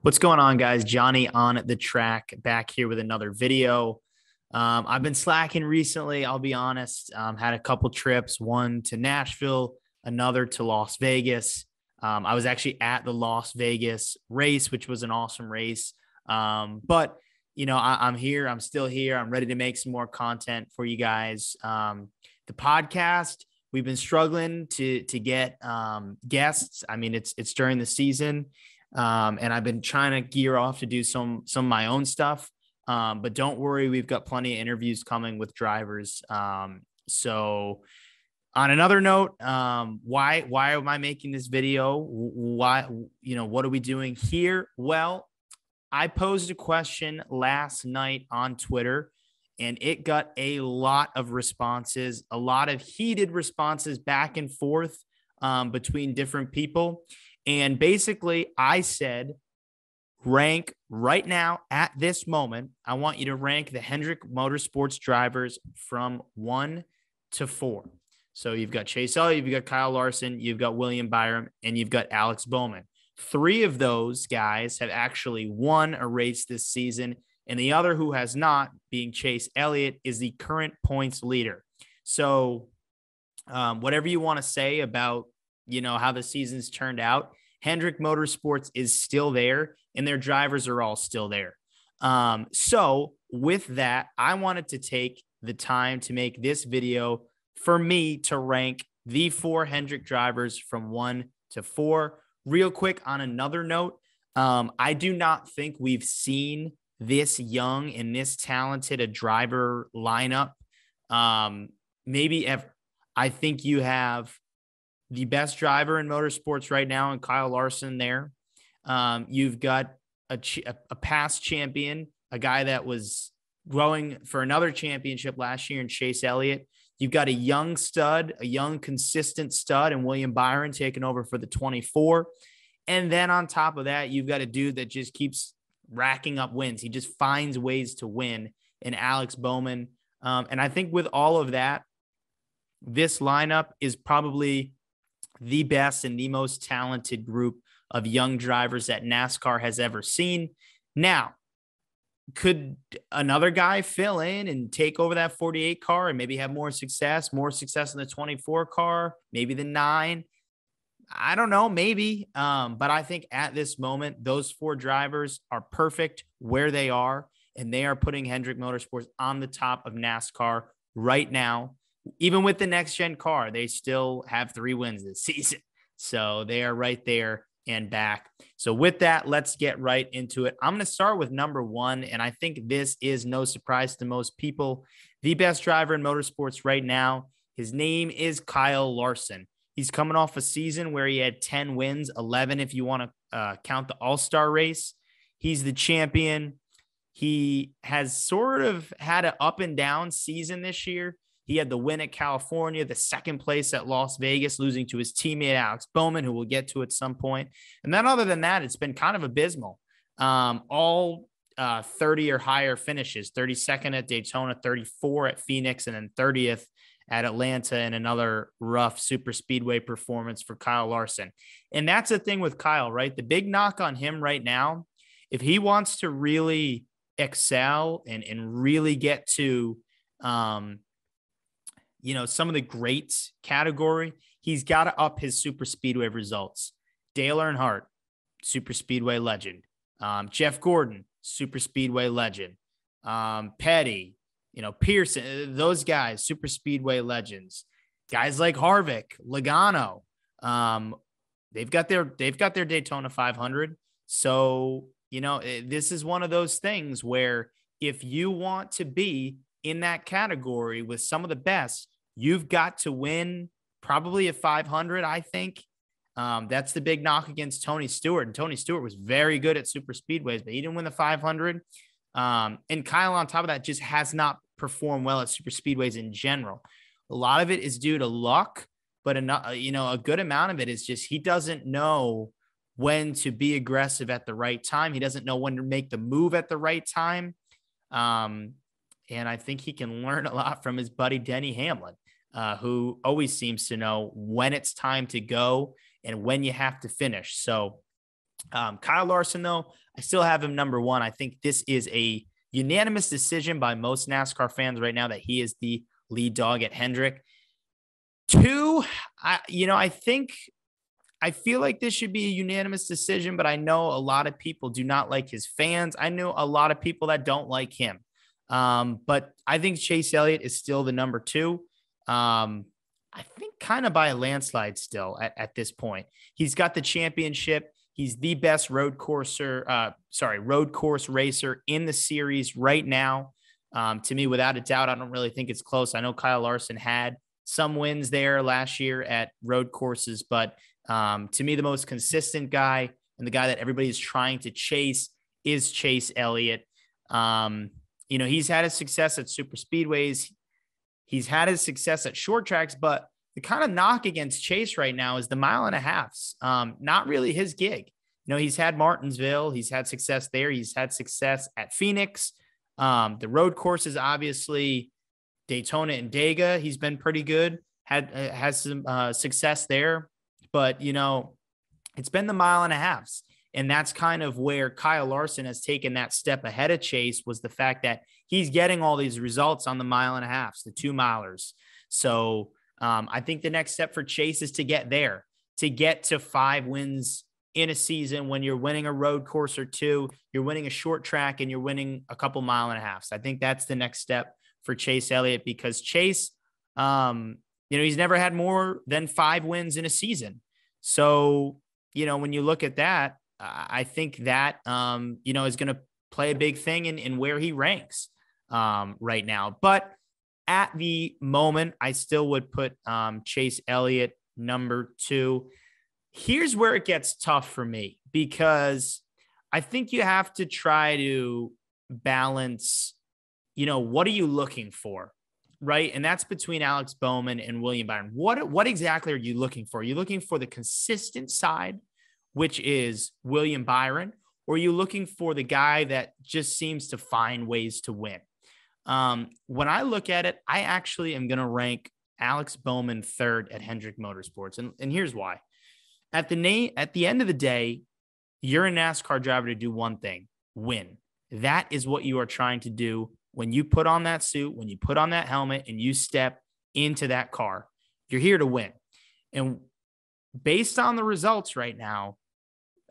What's going on, guys? Johnny on the track back here with another video. I've been slacking recently, I'll be honest. Had a couple trips, one to Nashville, another to Las Vegas. I was actually at the Las Vegas race, which was an awesome race. But, I'm here. I'm still here. I'm ready to make some more content for you guys. The podcast, we've been struggling to get guests. I mean, it's during the season. And I've been trying to gear off to do some of my own stuff. But don't worry, we've got plenty of interviews coming with drivers. So on another note, why am I making this video? Why, what are we doing here? Well, I posed a question last night on Twitter and it got a lot of responses, a lot of heated responses back and forth between different people. And basically, I said, rank right now at this moment. I want you to rank the Hendrick Motorsports drivers from 1 to 4. So you've got Chase Elliott, you've got Kyle Larson, you've got William Byron, and you've got Alex Bowman. 3 of those guys have actually won a race this season, and the other who has not, being Chase Elliott, is the current points leader. So whatever you want to say about how the season's turned out, Hendrick Motorsports is still there and their drivers are all still there. So with that, I wanted to take the time to make this video for me to rank the 4 Hendrick drivers from 1 to 4. Real quick on another note, I do not think we've seen this young and this talented a driver lineup maybe ever. I think you have the best driver in motorsports right now, and Kyle Larson there. You've got a past champion, a guy that was growing for another championship last year in Chase Elliott. You've got a young stud, a young consistent stud in William Byron taking over for the 24. And then on top of that, you've got a dude that just keeps racking up wins. He just finds ways to win in Alex Bowman. And I think with all of that, this lineup is probably the best and the most talented group of young drivers that NASCAR has ever seen. Now, could another guy fill in and take over that 48 car and maybe have more success in the 24 car, maybe the 9? I don't know, maybe. But I think at this moment, those 4 drivers are perfect where they are, and they are putting Hendrick Motorsports on the top of NASCAR right now. Even with the next gen car, they still have 3 wins this season. So they are right there and back. So with that, let's get right into it. I'm going to start with number 1. And I think this is no surprise to most people. The best driver in motorsports right now, his name is Kyle Larson. He's coming off a season where he had 10 wins, 11 if you want to count the All-Star race. He's the champion. He has sort of had an up and down season this year. He had the win at California, the second place at Las Vegas, losing to his teammate Alex Bowman, who we'll get to at some point. And then other than that, it's been kind of abysmal. All 30 or higher finishes, 32nd at Daytona, 34 at Phoenix, and then 30th at Atlanta, and another rough super speedway performance for Kyle Larson. And that's the thing with Kyle, right? The big knock on him right now, if he wants to really excel and really get to, some of the greats category, he's got to up his super speedway results. Dale Earnhardt, super speedway legend. Jeff Gordon, super speedway legend. Petty, Pearson, those guys, super speedway legends. Guys like Harvick, Logano, they've got their Daytona 500. So, this is one of those things where if you want to be in that category with some of the best, you've got to win probably a 500, I think. That's the big knock against Tony Stewart. And Tony Stewart was very good at super speedways, but he didn't win the 500. And Kyle, on top of that, just has not performed well at super speedways in general. A lot of it is due to luck, but a good amount of it is just he doesn't know when to be aggressive at the right time. He doesn't know when to make the move at the right time. And I think he can learn a lot from his buddy Denny Hamlin, who always seems to know when it's time to go and when you have to finish. So Kyle Larson, though, I still have him number one. I think this is a unanimous decision by most NASCAR fans right now that he is the lead dog at Hendrick. Two, I feel like this should be a unanimous decision, but I know a lot of people do not like his fans. I know a lot of people that don't like him. But I think Chase Elliott is still the number two. I think kind of by a landslide still at this point. He's got the championship. He's the best road course racer in the series right now. To me, without a doubt, I don't really think it's close. I know Kyle Larson had some wins there last year at road courses, but to me, the most consistent guy and the guy that everybody is trying to chase is Chase Elliott. He's had his success at super speedways. He's had his success at short tracks, but the kind of knock against Chase right now is the 1.5 miles. Not really his gig. He's had Martinsville. He's had success there. He's had success at Phoenix. The road courses, obviously, Daytona and Dega, he's been pretty good. Has some success there. But, it's been the 1.5 miles. And that's kind of where Kyle Larson has taken that step ahead of Chase, was the fact that he's getting all these results on the 1.5 miles, the 2 milers. So I think the next step for Chase is to get there, to get to 5 wins in a season when you're winning a road course or 2, you're winning a short track, and you're winning a couple 1.5 miles. I think that's the next step for Chase Elliott, because Chase, he's never had more than 5 wins in a season. So, when you look at that, I think that, is going to play a big thing in where he ranks right now. But at the moment, I still would put Chase Elliott number 2. Here's where it gets tough for me, because I think you have to try to balance, what are you looking for, right? And that's between Alex Bowman and William Byron. What exactly are you looking for? Are you looking for the consistent side, which is William Byron, or are you looking for the guy that just seems to find ways to win? When I look at it, I actually am going to rank Alex Bowman 3rd at Hendrick Motorsports. And here's why. At the end of the day, you're a NASCAR driver to do one thing: win. That is what you are trying to do when you put on that suit, when you put on that helmet, and you step into that car. You're here to win. And based on the results right now,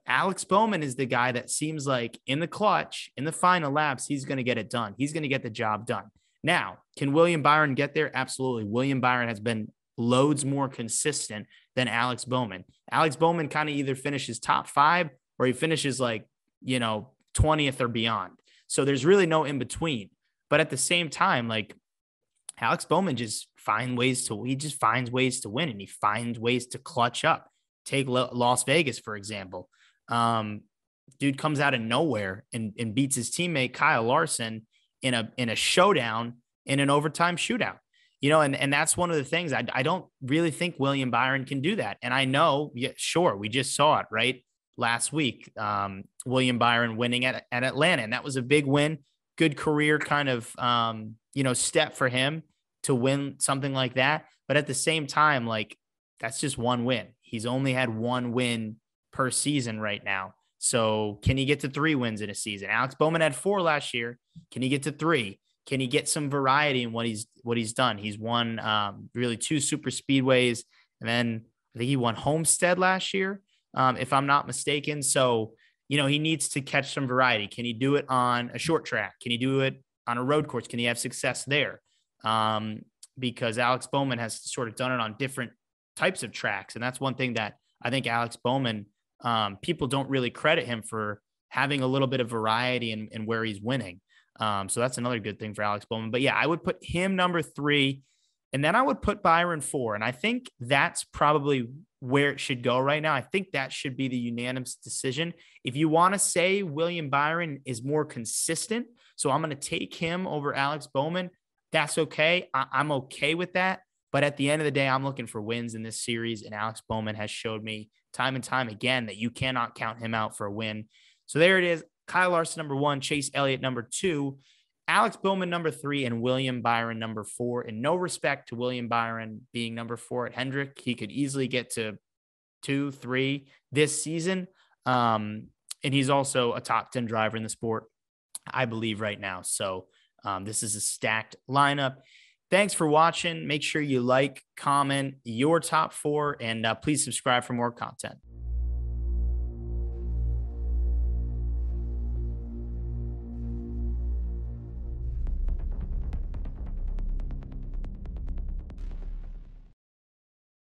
Alex Bowman is the guy that seems like in the clutch, in the final laps, he's going to get it done. He's going to get the job done. Now, can William Byron get there? Absolutely. William Byron has been loads more consistent than Alex Bowman. Alex Bowman kind of either finishes top 5 or he finishes 20th or beyond. So there's really no in between. But at the same time, Alex Bowman just finds ways to win, and he finds ways to clutch up. Take Las Vegas, for example. Dude comes out of nowhere and beats his teammate Kyle Larson in a showdown, in an overtime shootout. And that's one of the things. I don't really think William Byron can do that. And I know, sure, we just saw it right last week. William Byron winning at Atlanta, and that was a big win. Good career kind of step for him to win something like that. But at the same time, that's just one win. He's only had 1 win per season right now. So can he get to 3 wins in a season? Alex Bowman had 4 last year. Can he get to 3? Can he get some variety in what he's done? He's won really 2 super speedways, and then I think he won Homestead last year, if I'm not mistaken. So, he needs to catch some variety. Can he do it on a short track? Can he do it on a road course? Can he have success there? Because Alex Bowman has sort of done it on different types of tracks. And that's one thing that I think Alex Bowman, people don't really credit him for having a little bit of variety in where he's winning. So that's another good thing for Alex Bowman. But yeah, I would put him number 3, and then I would put Byron 4. And I think that's probably where it should go right now. I think that should be the unanimous decision. If you want to say William Byron is more consistent, so I'm going to take him over Alex Bowman, that's okay. I'm okay with that. But at the end of the day, I'm looking for wins in this series, and Alex Bowman has showed me time and time again that you cannot count him out for a win. So there it is. Kyle Larson, number 1, Chase Elliott, number 2, Alex Bowman, number 3, and William Byron, number 4. And no respect to William Byron being number 4 at Hendrick. He could easily get to 2, 3 this season. And he's also a top 10 driver in the sport, I believe, right now. So this is a stacked lineup. Thanks for watching. Make sure you like, comment your top 4, and please subscribe for more content.